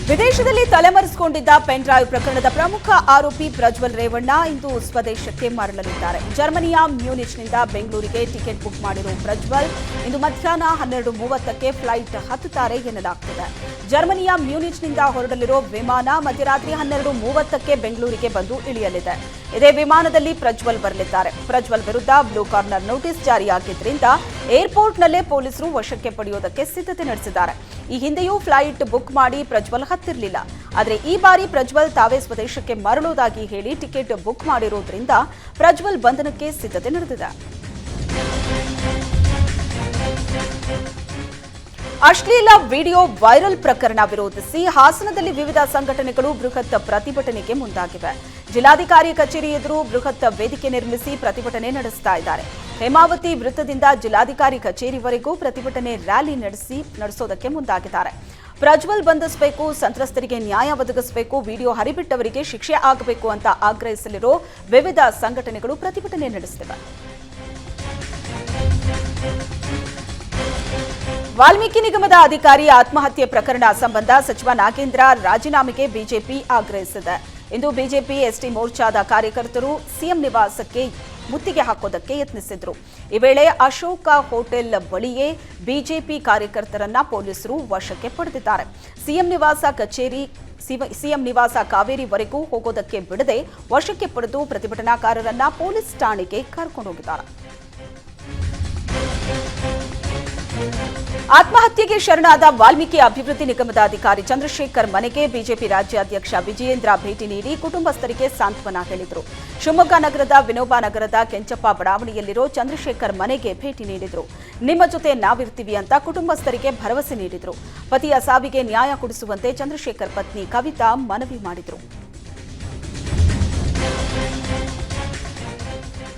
ವಿದೇಶದಲ್ಲಿ ತಲೆಮರೆಸಿಕೊಂಡಿದ್ದ pen drive ಪ್ರಕರಣದ ಪ್ರಮುಖ ಆರೋಪಿ ಪ್ರಜ್ವಲ್ ರೇವಣ್ಣ ಇಂದು ಸ್ವದೇಶಕ್ಕೆ ಮರಳಲಿದ್ದಾರೆ. ಜರ್ಮನಿಯ ಮ್ಯೂನಿಚ್ನಿಂದ ಬೆಂಗಳೂರಿಗೆ ಟಿಕೆಟ್ ಬುಕ್ ಮಾಡಿರುವ ಪ್ರಜ್ವಲ್ ಇಂದು ಮಧ್ಯಾಹ್ನ 12:30ಕ್ಕೆ ಫ್ಲೈಟ್ ಹತ್ತುತ್ತಾರೆ ಎನ್ನಲಾಗುತ್ತಿದೆ. ಜರ್ಮನಿಯ ಮ್ಯೂನಿಚ್ನಿಂದ ಹೊರಡಲಿರುವ ವಿಮಾನ ಮಧ್ಯರಾತ್ರಿ 12:30ಕ್ಕೆ ಬೆಂಗಳೂರಿಗೆ ಬಂದು ಇಳಿಯಲಿದೆ. ಇದೇ ವಿಮಾನದಲ್ಲಿ ಪ್ರಜ್ವಲ್ ಬರಲಿದ್ದಾರೆ. ಪ್ರಜ್ವಲ್ ವಿರುದ್ಧ ಬ್ಲೂ ಕಾರ್ನರ್ ನೋಟಿಸ್ ಜಾರಿಯಾಗಿದ್ದರಿಂದ ಏರ್ಪೋರ್ಟ್ನಲ್ಲೇ ಪೊಲೀಸರು ವಶಕ್ಕೆ ಪಡೆಯುವುದಕ್ಕೆ ಸಿದ್ಧತೆ ನಡೆಸಿದ್ದಾರೆ. ಈ ಹಿಂದೆಯೂ ಫ್ಲೈಟ್ ಬುಕ್ ಮಾಡಿ ಪ್ರಜ್ವಲ್ ಹತ್ತಿರಲಿಲ್ಲ. ಆದರೆ ಈ ಬಾರಿ ಪ್ರಜ್ವಲ್ ತಾವೇ ಸ್ವದೇಶಕ್ಕೆ ಮರಳುವುದಾಗಿ ಹೇಳಿ ಟಿಕೆಟ್ ಬುಕ್ ಮಾಡಿರುವುದರಿಂದ ಪ್ರಜ್ವಲ್ ಬಂಧನಕ್ಕೆ ಸಿದ್ಧತೆ ನಡೆದಿದೆ. ಅಶ್ಲೀಲ ವಿಡಿಯೋ ವೈರಲ್ ಪ್ರಕರಣ ವಿರೋಧಿಸಿ ಹಾಸನದಲ್ಲಿ ವಿವಿಧ ಸಂಘಟನೆಗಳು ಬೃಹತ್ ಪ್ರತಿಭಟನೆಗೆ ಮುಂದಾಗಿವೆ. ಜಿಲ್ಲಾಧಿಕಾರಿ ಕಚೇರಿ ಎದುರು ಬೃಹತ್ ವೇದಿಕೆ ನಿರ್ಮಿಸಿ ಪ್ರತಿಭಟನೆ ನಡೆಸ್ತಾ ಇದ್ದಾರೆ. ಹೇಮಾವತಿ ವೃತ್ತದಿಂದ ಜಿಲ್ಲಾಧಿಕಾರಿ ಕಚೇರಿವರೆಗೂ ಪ್ರತಿಭಟನೆ ರ್ಯಾಲಿ ನಡೆಸೋದಕ್ಕೆ ಮುಂದಾಗಿದ್ದಾರೆ. ಪ್ರಜ್ವಲ್ ಬಂಧಿಸಬೇಕು, ಸಂತ್ರಸ್ತರಿಗೆ ನ್ಯಾಯ ಒದಗಿಸಬೇಕು, ವಿಡಿಯೋ ಹರಿಬಿಟ್ಟವರಿಗೆ ಶಿಕ್ಷೆ ಆಗಬೇಕು ಅಂತ ಆಗ್ರಹಿಸಲಿರೋ ವಿವಿಧ ಸಂಘಟನೆಗಳು ಪ್ರತಿಭಟನೆ ನಡೆಸುತ್ತಿವೆ. ವಾಲ್ಮೀಕಿ ನಿಗಮದ ಅಧಿಕಾರಿ ಆತ್ಮಹತ್ಯೆ ಪ್ರಕರಣ ಸಂಬಂಧ ಸಚಿವ ನಾಗೇಂದ್ರ ರಾಜೀನಾಮೆಗೆ ಬಿಜೆಪಿ ಆಗ್ರಹಿಸಿದೆ. ಇಂದು ಬಿಜೆಪಿ ಎಸ್ಟಿ ಮೋರ್ಚಾದ ಕಾರ್ಯಕರ್ತರು ಸಿಎಂ ನಿವಾಸಕ್ಕೆ ಮುತ್ತಿಗೆ ಹಾಕೋದಕ್ಕೆ ಯತ್ನಿಸಿದ್ರು. ಈ ವೇಳೆ ಅಶೋಕ ಹೋಟೆಲ್ ಬಳಿಯೇ ಬಿಜೆಪಿ ಕಾರ್ಯಕರ್ತರನ್ನ ಪೊಲೀಸರು ವಶಕ್ಕೆ ಪಡೆದಿದ್ದಾರೆ. ಸಿಎಂ ನಿವಾಸ ಕಾವೇರಿವರೆಗೂ ಹೋಗೋದಕ್ಕೆ ಬಿಡದೆ ವಶಕ್ಕೆ ಪಡೆದು ಪ್ರತಿಭಟನಾಕಾರರನ್ನ ಪೊಲೀಸ್ ಠಾಣೆಗೆ ಕರ್ಕೊಂಡು ಹೋಗಿದ್ದಾರೆ. ಆತ್ಮಹತ್ಯೆಗೆ ಶರಣಾದ ವಾಲ್ಮೀಕಿ ಅಭಿವೃದ್ಧಿ ನಿಗಮದ ಅಧಿಕಾರಿ ಚಂದ್ರಶೇಖರ್ ಮನೆಗೆ ಬಿಜೆಪಿ ರಾಜ್ಯಾಧ್ಯಕ್ಷ ವಿಜಯೇಂದ್ರ ಭೇಟಿ ನೀಡಿ ಕುಟುಂಬಸ್ಥರಿಗೆ ಸಾಂತ್ವನ ಹೇಳಿದರು. ಶಿವಮೊಗ್ಗ ನಗರದ ವಿನೋಬ ನಗರದ ಕೆಂಚಪ್ಪ ಬಡಾವಣೆಯಲ್ಲಿರೋ ಚಂದ್ರಶೇಖರ್ ಮನೆಗೆ ಭೇಟಿ ನೀಡಿದರು. ನಿಮ್ಮ ಜೊತೆ ನಾವಿರ್ತೀವಿ ಅಂತ ಕುಟುಂಬಸ್ಥರಿಗೆ ಭರವಸೆ ನೀಡಿದರು. ಪತಿಯ ಸಾವಿಗೆ ನ್ಯಾಯ ಕೊಡಿಸುವಂತೆ ಚಂದ್ರಶೇಖರ್ ಪತ್ನಿ ಕವಿತಾ ಮನವಿ ಮಾಡಿದರು.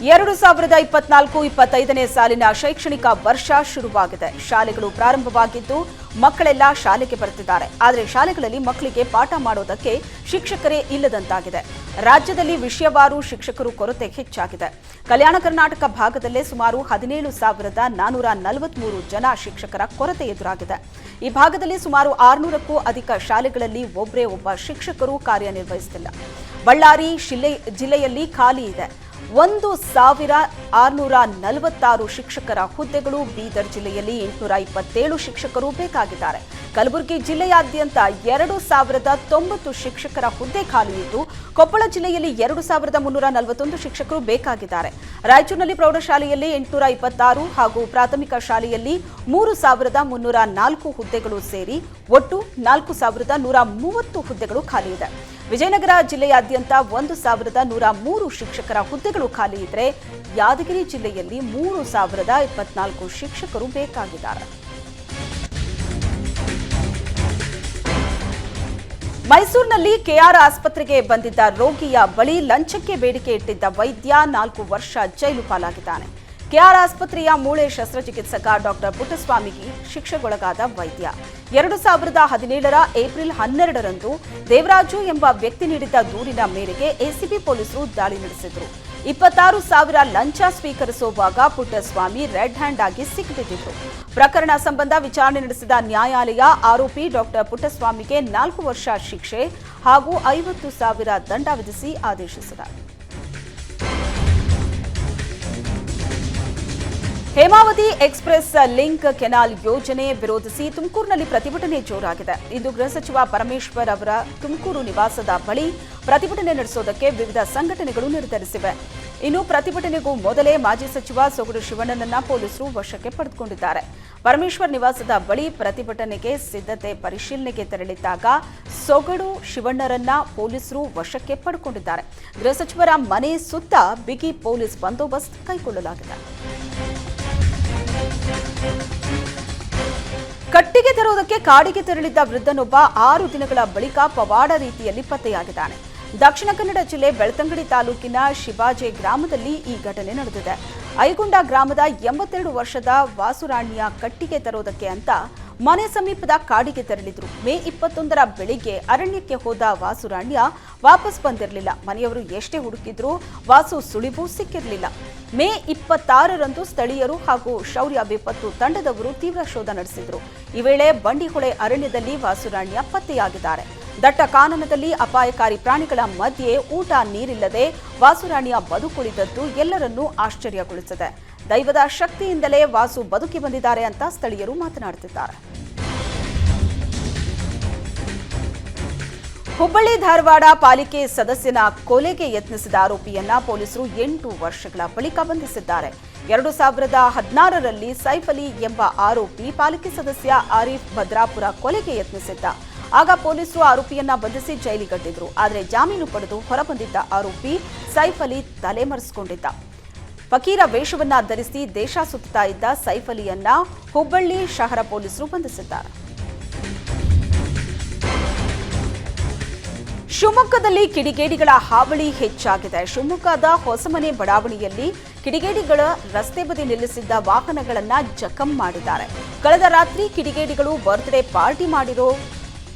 2024-25ನೇ ಸಾಲಿನ ಶೈಕ್ಷಣಿಕ ವರ್ಷ ಶುರುವಾಗಿದೆ. ಶಾಲೆಗಳು ಪ್ರಾರಂಭವಾಗಿದ್ದು ಮಕ್ಕಳೆಲ್ಲ ಶಾಲೆಗೆ ಬರುತ್ತಿದ್ದಾರೆ. ಆದರೆ ಶಾಲೆಗಳಲ್ಲಿ ಮಕ್ಕಳಿಗೆ ಪಾಠ ಮಾಡೋದಕ್ಕೆ ಶಿಕ್ಷಕರೇ ಇಲ್ಲದಂತಾಗಿದೆ. ರಾಜ್ಯದಲ್ಲಿ ವಿಷಯವಾರು ಶಿಕ್ಷಕರು ಕೊರತೆ ಹೆಚ್ಚಾಗಿದೆ. ಕಲ್ಯಾಣ ಕರ್ನಾಟಕ ಭಾಗದಲ್ಲೇ ಸುಮಾರು 17,443 ಜನ ಶಿಕ್ಷಕರ ಕೊರತೆ ಎದುರಾಗಿದೆ. ಈ ಭಾಗದಲ್ಲಿ ಸುಮಾರು 600ಕ್ಕೂ ಅಧಿಕ ಶಾಲೆಗಳಲ್ಲಿ ಒಬ್ಬ ಶಿಕ್ಷಕರು ಕಾರ್ಯನಿರ್ವಹಿಸುತ್ತಿಲ್ಲ. ಬಳ್ಳಾರಿ ಜಿಲ್ಲೆಯಲ್ಲಿ ಖಾಲಿ ಇದೆ 1,646 ಶಿಕ್ಷಕರ ಹುದ್ದೆಗಳು. ಬೀದರ್ ಜಿಲ್ಲೆಯಲ್ಲಿ 827 ಶಿಕ್ಷಕರು ಬೇಕಾಗಿದ್ದಾರೆ. ಕಲಬುರಗಿ ಜಿಲ್ಲೆಯಾದ್ಯಂತ 2,090 ಶಿಕ್ಷಕರ ಹುದ್ದೆ ಖಾಲಿ ಇದ್ದು, ಕೊಪ್ಪಳ ಜಿಲ್ಲೆಯಲ್ಲಿ 2,341 ಶಿಕ್ಷಕರು ಬೇಕಾಗಿದ್ದಾರೆ. ರಾಯಚೂರಿನಲ್ಲಿ ಪ್ರೌಢಶಾಲೆಯಲ್ಲಿ 826 ಹಾಗೂ ಪ್ರಾಥಮಿಕ ಶಾಲೆಯಲ್ಲಿ 3,304 ಹುದ್ದೆಗಳು ಸೇರಿ ಒಟ್ಟು 4,130 ಹುದ್ದೆಗಳು ಖಾಲಿ ಇದೆ. ವಿಜಯನಗರ ಜಿಲ್ಲೆಯಾದ್ಯಂತ 1,103 ಶಿಕ್ಷಕರ ಹುದ್ದೆಗಳು ಖಾಲಿ ಇದ್ದರೆ ಯಾದಗಿರಿ ಜಿಲ್ಲೆಯಲ್ಲಿ 3,024 ಶಿಕ್ಷಕರು ಬೇಕಾಗಿದ್ದಾರೆ. ಮೈಸೂರಿನಲ್ಲಿ ಕೆಆರ್ ಆಸ್ಪತ್ರೆಗೆ ಬಂದಿದ್ದ ರೋಗಿಯ ಬಳಿ ಲಂಚಕ್ಕೆ ಬೇಡಿಕೆ ಇಟ್ಟಿದ್ದ ವೈದ್ಯ 4 ವರ್ಷ ಜೈಲು ಪಾಲಾಗಿದ್ದಾನೆ. ಕೆಆರ್ ಆಸ್ಪತ್ರೆಯ ಮೂಳೆ ಶಸ್ತ್ರಚಿಕಿತ್ಸಕ ಡಾಕ್ಟರ್ ಪುಟ್ಟಸ್ವಾಮಿಗೆ ಶಿಕ್ಷೆಗೊಳಗಾದ ವೈದ್ಯ 2017ರ ಏಪ್ರಿಲ್ 12ರಂದು ದೇವರಾಜು ಎಂಬ ವ್ಯಕ್ತಿ ನೀಡಿದ್ದ ದೂರಿನ ಮೇರೆಗೆ ಎಸಿಬಿ ಪೊಲೀಸರು ದಾಳಿ ನಡೆಸಿದ್ರು. 26,000 ಲಂಚ ಸ್ವೀಕರಿಸುವಾಗ ಪುಟ್ಟಸ್ವಾಮಿ ರೆಡ್ ಹ್ಯಾಂಡ್ ಆಗಿ ಸಿಕ್ಕಿಬಿದ್ದಿದ್ರು. ಪ್ರಕರಣ ಸಂಬಂಧ ವಿಚಾರಣೆ ನಡೆಸಿದ ನ್ಯಾಯಾಲಯ ಆರೋಪಿ ಡಾಕ್ಟರ್ ಪುಟ್ಟಸ್ವಾಮಿಗೆ 4 ವರ್ಷ ಶಿಕ್ಷೆ ಹಾಗೂ 50,000 ದಂಡ ವಿಧಿಸಿ ಆದೇಶಿಸಿದೆ. ಹೇಮಾವತಿ ಎಕ್ಸ್‌ಪ್ರೆಸ್ ಲಿಂಕ್ ಕೆನಾಲ್ ಯೋಜನೆ ವಿರೋಧಿಸಿ ತುಮಕೂರಿನಲ್ಲಿ ಪ್ರತಿಭಟನೆ ಜೋರಾಗಿದೆ. ಇಂದು ಗೃಹ ಸಚಿವ ಪರಮೇಶ್ವರ್ ಅವರ ತುಮಕೂರು ನಿವಾಸದ ಬಳಿ ಪ್ರತಿಭಟನೆ ನಡೆಸೋದಕ್ಕೆ ವಿವಿಧ ಸಂಘಟನೆಗಳು ನಿರ್ಧರಿಸಿವೆ. ಇನ್ನು ಪ್ರತಿಭಟನೆಗೂ ಮೊದಲೇ ಮಾಜಿ ಸಚಿವ ಸೊಗಡು ಶಿವಣ್ಣನನ್ನ ಪೊಲೀಸರು ವಶಕ್ಕೆ ಪಡೆದುಕೊಂಡಿದ್ದಾರೆ. ಪರಮೇಶ್ವರ್ ನಿವಾಸದ ಬಳಿ ಪ್ರತಿಭಟನೆಗೆ ಸಿದ್ಧತೆ ಪರಿಶೀಲನೆಗೆ ತೆರಳಿದ್ದಾಗ ಸೊಗಡು ಶಿವಣ್ಣರನ್ನ ಪೊಲೀಸರು ವಶಕ್ಕೆ ಪಡೆದುಕೊಂಡಿದ್ದಾರೆ. ಗೃಹ ಸಚಿವರ ಮನೆ ಸುತ್ತ ಬಿಗಿ ಪೊಲೀಸ್ ಬಂದೋಬಸ್ತ್ ಕೈಗೊಳ್ಳಲಾಗಿದೆ. ಕಟ್ಟಿಗೆ ತರುವುದಕ್ಕೆ ಕಾಡಿಗೆ ತೆರಳಿದ್ದ ವೃದ್ಧನೊಬ್ಬ 6 ದಿನಗಳ ಬಳಿಕ ಪವಾಡ ರೀತಿಯಲ್ಲಿ ಪತ್ತೆಯಾಗಿದ್ದಾನೆ. ದಕ್ಷಿಣ ಕನ್ನಡ ಜಿಲ್ಲೆ ಬೆಳ್ತಂಗಡಿ ತಾಲೂಕಿನ ಶಿವಾಜೆ ಗ್ರಾಮದಲ್ಲಿ ಈ ಘಟನೆ ನಡೆದಿದೆ. ಐಗುಂಡ ಗ್ರಾಮದ 82 ವರ್ಷದ ವಾಸುರಾಣಿಯ ಕಟ್ಟಿಗೆ ತರುವುದಕ್ಕೆ ಅಂತ ಮನೆ ಸಮೀಪದ ಕಾಡಿಗೆ ತೆರಳಿದ್ರು. ಮೇ 21ರ ಬೆಳಿಗ್ಗೆ ಅರಣ್ಯಕ್ಕೆ ಹೋದ ವಾಸುರಾಣ್ಯ ವಾಪಸ್ ಬಂದಿರಲಿಲ್ಲ. ಮನೆಯವರು ಎಷ್ಟೇ ಹುಡುಕಿದ್ರೂ ವಾಸು ಸುಳಿವು ಸಿಕ್ಕಿರಲಿಲ್ಲ. ಮೇ 26ರಂದು ಸ್ಥಳೀಯರು ಹಾಗೂ ಶೌರ್ಯ ವಿಪತ್ತು ತಂಡದವರು ತೀವ್ರ ಶೋಧ ನಡೆಸಿದ್ರು. ಈ ವೇಳೆ ಬಂಡಿಹೊಳೆ ಅರಣ್ಯದಲ್ಲಿ ವಾಸುರಾಣ್ಯ ಪತ್ತೆಯಾಗಿದ್ದಾರೆ. ದಟ್ಟ ಕಾನನದಲ್ಲಿ ಅಪಾಯಕಾರಿ ಪ್ರಾಣಿಗಳ ಮಧ್ಯೆ ಊಟ ನೀರಿಲ್ಲದೆ ವಾಸುರಾಣಿಯ ಬದುಕುಳಿದದ್ದು ಎಲ್ಲರನ್ನೂ ಆಶ್ಚರ್ಯಗೊಳಿಸಿದೆ. ದೈವದ ಶಕ್ತಿಯಿಂದಲೇ ವಾಸು ಬದುಕಿ ಬಂದಿದ್ದಾರೆ ಅಂತ ಸ್ಥಳೀಯರು ಮಾತನಾಡುತ್ತಿದ್ದಾರೆ. ಹುಬ್ಬಳ್ಳಿ ಧಾರವಾಡ ಪಾಲಿಕೆ ಸದಸ್ಯನ ಕೊಲೆಗೆ ಯತ್ನಿಸಿದ ಆರೋಪಿಯನ್ನ ಪೊಲೀಸರು 8 ವರ್ಷಗಳ ಬಳಿಕ ಬಂಧಿಸಿದ್ದಾರೆ. 2016ರಲ್ಲಿ ಸೈಫ್ ಅಲಿ ಎಂಬ ಆರೋಪಿ ಪಾಲಿಕೆ ಸದಸ್ಯ ಆರಿಫ್ ಭದ್ರಾಪುರ ಕೊಲೆಗೆ ಯತ್ನಿಸಿದ್ದ. ಆಗ ಪೊಲೀಸರು ಆರೋಪಿಯನ್ನ ಬಂಧಿಸಿ ಜೈಲಿಗಟ್ಟಿದ್ರು. ಆದರೆ ಜಾಮೀನು ಪಡೆದು ಹೊರಬಂದಿದ್ದ ಆರೋಪಿ ಸೈಫ್ ಅಲಿ ತಲೆಮರೆಸಿಕೊಂಡಿದ್ದ. ಫಕೀರ ವೇಷವನ್ನ ಧರಿಸಿ ದೇಶ ಸುತ್ತಾ ಇದ್ದ ಸೈಫ್ ಅಲಿಯನ್ನ ಹುಬ್ಬಳ್ಳಿ ಶಹರ ಪೊಲೀಸರು ಬಂಧಿಸಿದ್ದಾರೆ. ಶಿವಮೊಗ್ಗದಲ್ಲಿ ಕಿಡಿಗೇಡಿಗಳ ಹಾವಳಿ ಹೆಚ್ಚಾಗಿದೆ. ಶಿವಮೊಗ್ಗದ ಹೊಸಮನೆ ಬಡಾವಣೆಯಲ್ಲಿ ಕಿಡಿಗೇಡಿಗಳ ರಸ್ತೆ ಬದಿ ನಿಲ್ಲಿಸಿದ್ದ ವಾಹನಗಳನ್ನ ಜಖಂ ಮಾಡಿದ್ದಾರೆ. ಕಳೆದ ರಾತ್ರಿ ಕಿಡಿಗೇಡಿಗಳು ಬರ್ತ್ಡೇ ಪಾರ್ಟಿ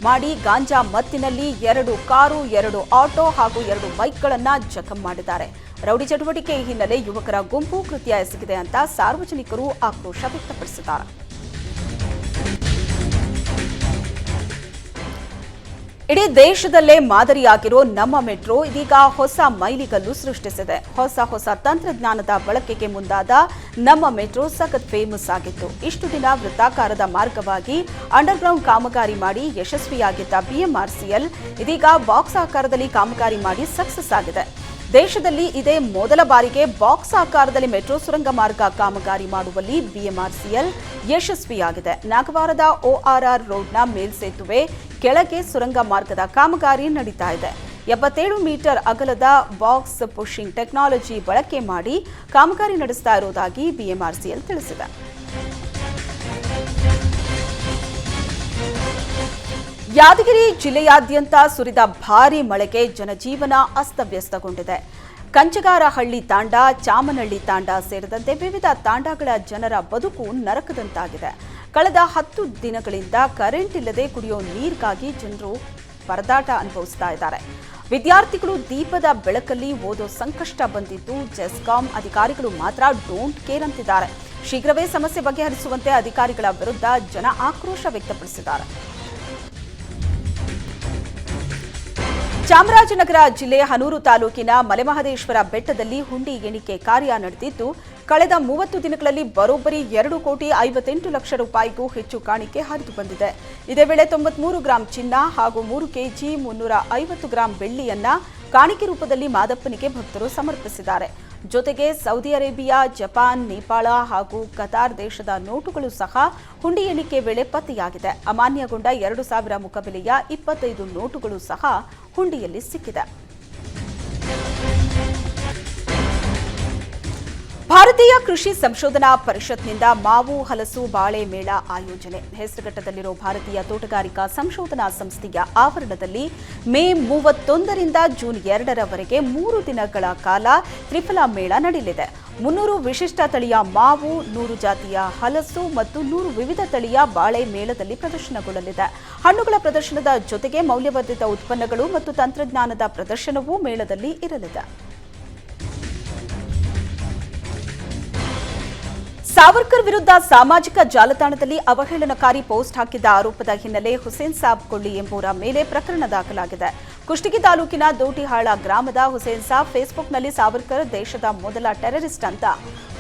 ಮಾಡಿ ಗಾಂಜಾ ಮತ್ತಿನಲ್ಲಿ 2 ಕಾರು, 2 ಆಟೋ ಹಾಗೂ 2 ಬೈಕ್ಗಳನ್ನು ಜಖಂ ಮಾಡಿದ್ದಾರೆ. ರೌಡಿ ಚಟುವಟಿಕೆ ಹಿನ್ನೆಲೆ ಯುವಕರ ಗುಂಪು ಕೃತ್ಯ ಎಸಗಿದೆ ಅಂತ ಸಾರ್ವಜನಿಕರು ಆಕ್ರೋಶ ವ್ಯಕ್ತಪಡಿಸಿದ್ದಾರೆ. ಇಡೀ ದೇಶದಲ್ಲೇ ಮಾದರಿಯಾಗಿರೋ ನಮ್ಮ ಮೆಟ್ರೋ ಇದೀಗ ಹೊಸ ಮೈಲಿಗಲ್ಲು ಸೃಷ್ಟಿಸಿದೆ. ಹೊಸ ತಂತ್ರಜ್ಞಾನದ ಬಳಕೆಗೆ ಮುಂದಾದ ನಮ್ಮ ಮೆಟ್ರೋ ಸಖತ್ ಫೇಮಸ್ ಆಗಿತ್ತು. ಇಷ್ಟು ದಿನ ವೃತ್ತಾಕಾರದ ಮಾರ್ಗವಾಗಿ ಅಂಡರ್ಗ್ರೌಂಡ್ ಕಾಮಗಾರಿ ಮಾಡಿ ಯಶಸ್ವಿಯಾಗಿದ್ದ ಬಿಎಂಆರ್ಸಿಎಲ್ ಇದೀಗ ಬಾಕ್ಸ್ ಆಕಾರದಲ್ಲಿ ಕಾಮಗಾರಿ ಮಾಡಿ ಸಕ್ಸಸ್ ಆಗಿದೆ. ದೇಶದಲ್ಲಿ ಇದೇ ಮೊದಲ ಬಾರಿಗೆ ಬಾಕ್ಸ್ ಆಕಾರದಲ್ಲಿ ಮೆಟ್ರೋ ಸುರಂಗ ಮಾರ್ಗ ಕಾಮಗಾರಿ ಮಾಡುವಲ್ಲಿ ಬಿಎಂಆರ್ಸಿಎಲ್ ಯಶಸ್ವಿಯಾಗಿದೆ. ನಾಗವಾರದ ORR ರೋಡ್ನ ಮೇಲ್ಸೇತುವೆ ಕೆಳಗೆ ಸುರಂಗ ಮಾರ್ಗದ ಕಾಮಗಾರಿ ನಡೀತಾ ಇದೆ. 77 ಮೀಟರ್ ಅಗಲದ ಬಾಕ್ಸ್ ಪುಷಿಂಗ್ ಟೆಕ್ನಾಲಜಿ ಬಳಕೆ ಮಾಡಿ ಕಾಮಗಾರಿ ನಡೆಸ್ತಾ ಇರುವುದಾಗಿ ಬಿಎಂಆರ್ಸಿಎಲ್ ತಿಳಿಸಿದೆ. ಯಾದಗಿರಿ ಜಿಲ್ಲೆಯಾದ್ಯಂತ ಸುರಿದ ಭಾರೀ ಮಳೆಗೆ ಜನಜೀವನ ಅಸ್ತವ್ಯಸ್ತಗೊಂಡಿದೆ. ಕಂಚಗಾರಹಳ್ಳಿ ತಾಂಡ, ಚಾಮನಹಳ್ಳಿ ತಾಂಡ ಸೇರಿದಂತೆ ವಿವಿಧ ತಾಂಡಗಳ ಜನರ ಬದುಕು ನರಕದಂತಾಗಿದೆ. ಕಳೆದ 10 ದಿನಗಳಿಂದ ಕರೆಂಟ್ ಇಲ್ಲದೆ ಕುಡಿಯೋ ನೀರಿಗಾಗಿ ಜನರು ಪರದಾಟ ಅನುಭವಿಸ್ತಾ ಇದ್ದಾರೆ. ವಿದ್ಯಾರ್ಥಿಗಳು ದೀಪದ ಬೆಳಕಲ್ಲಿ ಓದೋ ಸಂಕಷ್ಟ ಬಂದಿದ್ದು ಜೆಸ್ಕಾಂ ಅಧಿಕಾರಿಗಳು ಮಾತ್ರ ಡೋಂಟ್ ಕೇರ್ ಅಂತಿದ್ದಾರೆ. ಶೀಘ್ರವೇ ಸಮಸ್ಯೆ ಬಗೆಹರಿಸುವಂತೆ ಅಧಿಕಾರಿಗಳ ವಿರುದ್ಧ ಜನ ಆಕ್ರೋಶ ವ್ಯಕ್ತಪಡಿಸಿದ್ದಾರೆ. ಚಾಮರಾಜನಗರ ಜಿಲ್ಲೆ ಹನೂರು ತಾಲೂಕಿನ ಮಲೆಮಹದೇಶ್ವರ ಬೆಟ್ಟದಲ್ಲಿ ಹುಂಡಿ ಎಣಿಕೆ ಕಾರ್ಯ ನಡೆದಿದ್ದು ಕಳೆದ 30 ದಿನಗಳಲ್ಲಿ ಬರೋಬ್ಬರಿ 2,58,00,000 ರೂಪಾಯಿಗೂ ಹೆಚ್ಚು ಕಾಣಿಕೆ ಹರಿದು ಬಂದಿದೆ. ಇದೇ ವೇಳೆ 93 ಗ್ರಾಂ ಚಿನ್ನ ಹಾಗೂ 3 ಕೆಜಿ 350 ಗ್ರಾಂ ಬೆಳ್ಳಿಯನ್ನ ಕಾಣಿಕೆ ರೂಪದಲ್ಲಿ ಮಾದಪ್ಪನಿಗೆ ಭಕ್ತರು ಸಮರ್ಪಿಸಿದ್ದಾರೆ. ಜೊತೆಗೆ ಸೌದಿ ಅರೇಬಿಯಾ, ಜಪಾನ್, ನೇಪಾಳ ಹಾಗೂ ಕತಾರ್ ದೇಶದ ನೋಟುಗಳು ಸಹ ಹುಂಡಿ ಎಣಿಕೆ ವೇಳೆ ಪತ್ತೆಯಾಗಿದೆ. ಅಮಾನ್ಯಗೊಂಡ 2,000 ಮುಖಬೆಲೆಯ 25 ನೋಟುಗಳು ಸಹ ಹುಂಡಿಯಲ್ಲಿ ಸಿಕ್ಕಿದೆ. ಭಾರತೀಯ ಕೃಷಿ ಸಂಶೋಧನಾ ಪರಿಷತ್ನಿಂದ ಮಾವು, ಹಲಸು, ಬಾಳೆ ಮೇಳ ಆಯೋಜನೆ. ಹೆಸರುಘಟ್ಟದಲ್ಲಿರುವ ಭಾರತೀಯ ತೋಟಗಾರಿಕಾ ಸಂಶೋಧನಾ ಸಂಸ್ಥೆಯ ಆವರಣದಲ್ಲಿ ಮೇ 31ರಿಂದ ಜೂನ್ 2ರವರೆಗೆ 3 ದಿನಗಳ ಕಾಲ ತ್ರಿಫಲ ಮೇಳ ನಡೆಯಲಿದೆ. 300 ವಿಶಿಷ್ಟ ತಳಿಯ ಮಾವು, 100 ಜಾತಿಯ ಹಲಸು ಮತ್ತು 100 ವಿವಿಧ ತಳಿಯ ಬಾಳೆ ಮೇಳದಲ್ಲಿ ಪ್ರದರ್ಶನಗೊಳ್ಳಲಿದೆ. ಹಣ್ಣುಗಳ ಪ್ರದರ್ಶನದ ಜೊತೆಗೆ ಮೌಲ್ಯವರ್ಧಿತ ಉತ್ಪನ್ನಗಳು ಮತ್ತು ತಂತ್ರಜ್ಞಾನದ ಪ್ರದರ್ಶನವೂ ಮೇಳದಲ್ಲಿ ಇರಲಿದೆ. ಸಾವರ್ಕರ್ ವಿರುದ್ಧ ಸಾಮಾಜಿಕ ಜಾಲತಾಣದಲ್ಲಿ ಅವಹೇಳನಕಾರಿ ಪೋಸ್ಟ್ ಹಾಕಿದ್ದ ಆರೋಪದ ಹಿನ್ನೆಲೆ ಹುಸೇನ್ ಸಾಬ್ ಕೊಳ್ಳಿ ಎಂಬುವರ ಮೇಲೆ ಪ್ರಕರಣ ದಾಖಲಾಗಿದೆ. ಕುಷ್ಟಗಿ ತಾಲೂಕಿನ ದೋಟಿಹಾಳ ಗ್ರಾಮದ ಹುಸೇನ್ ಸಾಬ್ ಫೇಸ್ಬುಕ್ನಲ್ಲಿ ಸಾವರ್ಕರ್ ದೇಶದ ಮೊದಲ ಟೆರರಿಸ್ಟ್ ಅಂತ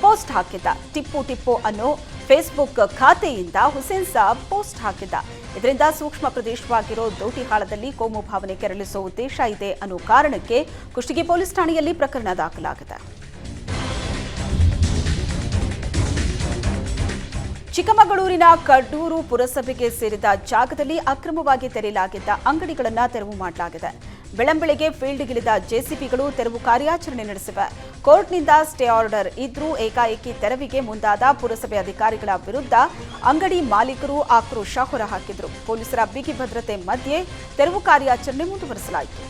ಪೋಸ್ಟ್ ಹಾಕಿದ್ದ. ಟಿಪ್ಪು ಅನ್ನೋ ಫೇಸ್ಬುಕ್ ಖಾತೆಯಿಂದ ಹುಸೇನ್ ಸಾಬ್ ಪೋಸ್ಟ್ ಹಾಕಿದ್ದ. ಇದರಿಂದ ಸೂಕ್ಷ್ಮ ಪ್ರದೇಶವಾಗಿರೋ ದೋಟಿಹಾಳದಲ್ಲಿ ಕೋಮು ಭಾವನೆ ಕೆರಳಿಸುವ ಉದ್ದೇಶ ಇದೆ ಅನ್ನೋ ಕಾರಣಕ್ಕೆ ಕುಷ್ಟಗಿ ಪೊಲೀಸ್ ಠಾಣೆಯಲ್ಲಿ ಪ್ರಕರಣ ದಾಖಲಾಗಿದೆ. ಚಿಕ್ಕಮಗಳೂರಿನ ಕಡೂರು ಪುರಸಭೆಗೆ ಸೇರಿದ ಜಾಗದಲ್ಲಿ ಅಕ್ರಮವಾಗಿ ತೆರೆಯಲಾಗಿದ್ದ ಅಂಗಡಿಗಳನ್ನು ತೆರವು ಮಾಡಲಾಗಿದೆ. ಬೆಳಂಬೆಳಗ್ಗೆ ಫೀಲ್ಡ್ಗಿಳಿದ ಜೆಸಿಬಿಗಳು ತೆರವು ಕಾರ್ಯಾಚರಣೆ ನಡೆಸಿವೆ. ಕೋರ್ಟ್ನಿಂದ ಸ್ಟೇ ಆರ್ಡರ್ ಇದ್ರೂ ಏಕಾಏಕಿ ತೆರವಿಗೆ ಮುಂದಾದ ಪುರಸಭೆ ಅಧಿಕಾರಿಗಳ ವಿರುದ್ಧ ಅಂಗಡಿ ಮಾಲೀಕರು ಆಕ್ರೋಶ ಹೊರಹಾಕಿದರು. ಪೊಲೀಸರ ಬಿಗಿ ಭದ್ರತೆ ಮಧ್ಯೆ ತೆರವು ಕಾರ್ಯಾಚರಣೆ ಮುಂದುವರೆಸಲಾಯಿತು.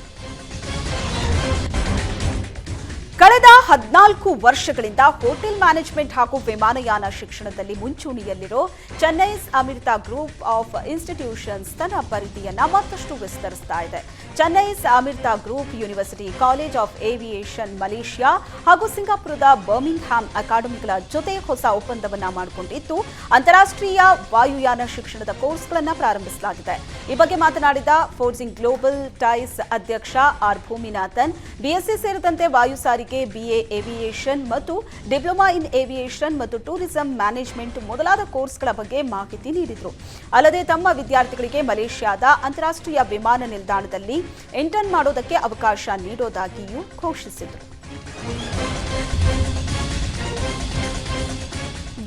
ಕಳೆದ 14 ವರ್ಷಗಳಿಂದ ಹೋಟೆಲ್ ಮ್ಯಾನೇಜ್ಮೆಂಟ್ ಹಾಗೂ ವಿಮಾನಯಾನ ಶಿಕ್ಷಣದಲ್ಲಿ ಮುಂಚೂಣಿಯಲ್ಲಿರೋ Chennai's Amrita group of institutions ತನ್ನ ಪರಿಧಿಯನ್ನ ಮತ್ತಷ್ಟು ವಿಸ್ತರಿಸ್ತಾ ಇದೆ. Chennai's Amrita group university college of aviation Malaysia ಹಾಗೂ ಸಿಂಗಾಪುರದ ಬರ್ಮಿಂಗ್ಹ್ಯಾಮ್ ಅಕಾಡೆಮಿಗಳ ಜೊತೆ ಹೊಸ ಒಪ್ಪಂದವನ್ನ ಮಾಡಿಕೊಂಡಿದ್ದು ಅಂತಾರಾಷ್ಟ್ರೀಯ ವಾಯುಯಾನ ಶಿಕ್ಷಣದ ಕೋರ್ಸ್ಗಳನ್ನು ಪ್ರಾರಂಭಿಸಲಾಗಿದೆ. ಈ ಬಗ್ಗೆ ಮಾತನಾಡಿದ ಫೋರ್ಜಿಂಗ್ ಗ್ಲೋಬಲ್ ಟೈಸ್ ಅಧ್ಯಕ್ಷ ಆರ್ ಭೂಮಿನಾಥನ್, ಬಿಎಸ್ಸಿ ಸೇರಿದಂತೆ ವಾಯು ಸಾರಿಗೆ, ಬಿಎ ಏವಿಯೇಷನ್ ಮತ್ತು ಡಿಪ್ಲೊಮಾ ಇನ್ ಏವಿಯೇಷನ್ ಮತ್ತು ಟೂರಿಸಂ ಮ್ಯಾನೇಜ್ಮೆಂಟ್ ಮೊದಲಾದ ಕೋರ್ಸ್ಗಳ ಬಗ್ಗೆ ಮಾಹಿತಿ ನೀಡಿದರು. ಅಲ್ಲದೆ ತಮ್ಮ ವಿದ್ಯಾರ್ಥಿಗಳಿಗೆ ಮಲೇಷ್ಯಾದ ಅಂತಾರಾಷ್ಟ್ರೀಯ ವಿಮಾನ ನಿಲ್ದಾಣದಲ್ಲಿ ಇಂಟರ್ನ್ ಮಾಡೋದಕ್ಕೆ ಅವಕಾಶ ನೀಡೋದಾಗಿಯೂ ಘೋಷಿಸಿದರು.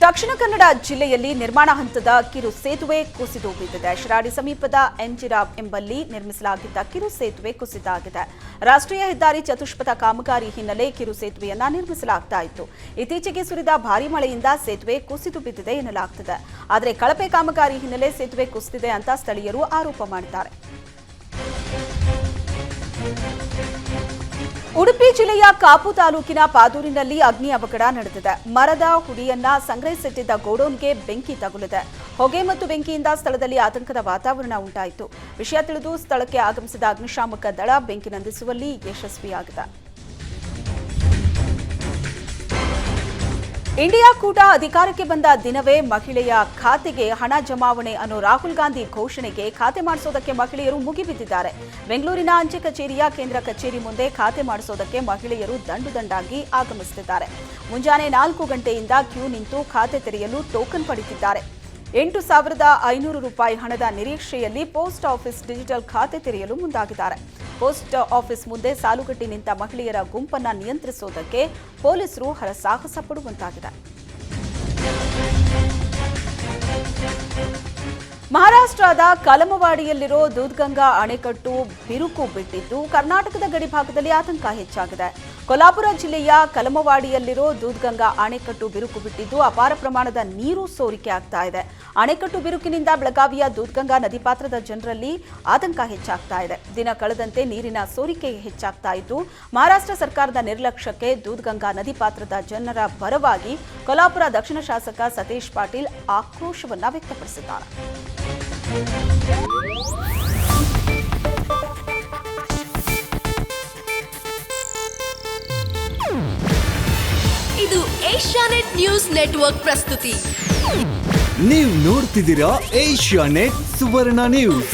ದಕ್ಷಿಣ ಕನ್ನಡ ಜಿಲ್ಲೆಯಲ್ಲಿ ನಿರ್ಮಾಣ ಹಂತದ ಕಿರು ಸೇತುವೆ ಕುಸಿದು ಬಿದ್ದಿದೆ. ಶಿರಾಡಿ ಸಮೀಪದ ಎಂಜಿರಾ ಎಂಬಲ್ಲಿ ನಿರ್ಮಿಸಲಾಗಿದ್ದ ಕಿರು ಸೇತುವೆ ಕುಸಿತ ಆಗಿದೆ. ರಾಷ್ಟ್ರೀಯ ಹೆದ್ದಾರಿ ಚತುಷ್ಪಥ ಕಾಮಗಾರಿ ಹಿನ್ನೆಲೆ ಕಿರು ಸೇತುವೆಯನ್ನ ನಿರ್ಮಿಸಲಾಗ್ತಾ ಇತ್ತು. ಇತ್ತೀಚೆಗೆ ಸುರಿದ ಭಾರೀ ಮಳೆಯಿಂದ ಸೇತುವೆ ಕುಸಿದು ಬಿದ್ದಿದೆ ಎನ್ನಲಾಗ್ತಿದೆ. ಆದರೆ ಕಳಪೆ ಕಾಮಗಾರಿ ಹಿನ್ನೆಲೆ ಸೇತುವೆ ಕುಸಿದಿದೆ ಅಂತ ಸ್ಥಳೀಯರು ಆರೋಪ ಮಾಡಿದ್ದಾರೆ. ಉಡುಪಿ ಜಿಲ್ಲೆಯ ಕಾಪು ತಾಲೂಕಿನ ಪಾದೂರಿನಲ್ಲಿ ಅಗ್ನಿ ಅವಘಡ ನಡೆದಿದೆ. ಮರದ ಹುಡಿಯನ್ನ ಸಂಗ್ರಹಿಸಿಟ್ಟಿದ್ದ ಗೋಡೌನ್ಗೆ ಬೆಂಕಿ ತಗುಲಿದೆ. ಹೊಗೆ ಮತ್ತು ಬೆಂಕಿಯಿಂದ ಸ್ಥಳದಲ್ಲಿ ಆತಂಕದ ವಾತಾವರಣ ಉಂಟಾಯಿತು. ವಿಷಯ ತಿಳಿದು ಸ್ಥಳಕ್ಕೆ ಆಗಮಿಸಿದ ಅಗ್ನಿಶಾಮಕ ದಳ ಬೆಂಕಿ ನಂದಿಸುವಲ್ಲಿ ಯಶಸ್ವಿಯಾಗಿದೆ. ಇಂಡಿಯಾ ಕೂಟ ಅಧಿಕಾರಕ್ಕೆ ಬಂದ ದಿನವೇ ಮಹಿಳೆಯ ಖಾತೆಗೆ ಹಣ ಜಮಾವಣೆ ಅನ್ನೋ ರಾಹುಲ್ ಗಾಂಧಿ ಘೋಷಣೆಗೆ ಖಾತೆ ಮಾಡಿಸೋದಕ್ಕೆ ಮಹಿಳೆಯರು ಮುಗಿಬಿದ್ದಿದ್ದಾರೆ. ಬೆಂಗಳೂರಿನ ಅಂಚೆ ಕಚೇರಿಯ ಕೇಂದ್ರ ಕಚೇರಿ ಮುಂದೆ ಖಾತೆ ಮಾಡಿಸೋದಕ್ಕೆ ಮಹಿಳೆಯರು ದಂಡಾಗಿ ಆಗಮಿಸುತ್ತಿದ್ದಾರೆ. ಮುಂಜಾನೆ 4 ಗಂಟೆಯಿಂದ ಕ್ಯೂ ನಿಂತು ಖಾತೆ ತೆರೆಯಲು ಟೋಕನ್ ಪಡೆದಿದ್ದಾರೆ. 8,500 ರೂಪಾಯಿ ಹಣದ ನಿರೀಕ್ಷೆಯಲ್ಲಿ ಪೋಸ್ಟ್ ಆಫೀಸ್ ಡಿಜಿಟಲ್ ಖಾತೆ ತೆರೆಯಲು ಮುಂದಾಗಿದ್ದಾರೆ. ಪೋಸ್ಟ್ ಆಫೀಸ್ ಮುಂದೆ ಸಾಲುಗಟ್ಟಿ ನಿಂತ ಮಹಿಳೆಯರ ಗುಂಪನ್ನು ನಿಯಂತ್ರಿಸುವುದಕ್ಕೆ ಪೊಲೀಸರು ಹರಸಾಹಸ ಪಡುವಂತಾಗಿದೆ. ಮಹಾರಾಷ್ಟ್ರದ ಕಲಮವಾಡಿಯಲ್ಲಿರೋ ದೂದ್ಗಂಗಾ ಅಣೆಕಟ್ಟು ಬಿರುಕು ಬಿಟ್ಟಿದ್ದು ಕರ್ನಾಟಕದ ಗಡಿಭಾಗದಲ್ಲಿ ಆತಂಕ ಹೆಚ್ಚಾಗಿದೆ. ಕೊಲ್ಹಾಪುರ ಜಿಲ್ಲೆಯ ಕಲಮವಾಡಿಯಲ್ಲಿರೋ ದೂದ್ಗಂಗಾ ಅಣೆಕಟ್ಟು ಬಿರುಕು ಬಿಟ್ಟಿದ್ದು ಅಪಾರ ಪ್ರಮಾಣದ ನೀರು ಸೋರಿಕೆ ಆಗ್ತಾ ಇದೆ. ಅಣೆಕಟ್ಟು ಬಿರುಕಿನಿಂದ ಬೆಳಗಾವಿಯ ದೂದ್ಗಂಗಾ ನದಿ ಪಾತ್ರದ ಜನರಲ್ಲಿ ಆತಂಕ ಹೆಚ್ಚಾಗ್ತಾ ಇದೆ. ದಿನ ಕಳೆದಂತೆ ನೀರಿನ ಸೋರಿಕೆ ಹೆಚ್ಚಾಗ್ತಾ ಇದ್ದು ಮಹಾರಾಷ್ಟ್ರ ಸರ್ಕಾರದ ನಿರ್ಲಕ್ಷ್ಯಕ್ಕೆ ದೂದ್ಗಂಗಾ ನದಿ ಪಾತ್ರದ ಜನರ ಪರವಾಗಿ ಕೊಲ್ಹಾಪುರ ದಕ್ಷಿಣ ಶಾಸಕ ಸತೀಶ್ ಪಾಟೀಲ್ ಆಕ್ರೋಶವನ್ನ ವ್ಯಕ್ತಪಡಿಸಿದ್ದಾರೆ. ಇದು ಏಷ್ಯಾನೆಟ್ ನ್ಯೂಸ್ ನೆಟ್ವರ್ಕ್ ಪ್ರಸ್ತುತಿ. ನೀವು ನೋಡ್ತಿದ್ದೀರಾ ಏಷ್ಯಾನೆಟ್ ಸುವರ್ಣ ನ್ಯೂಸ್.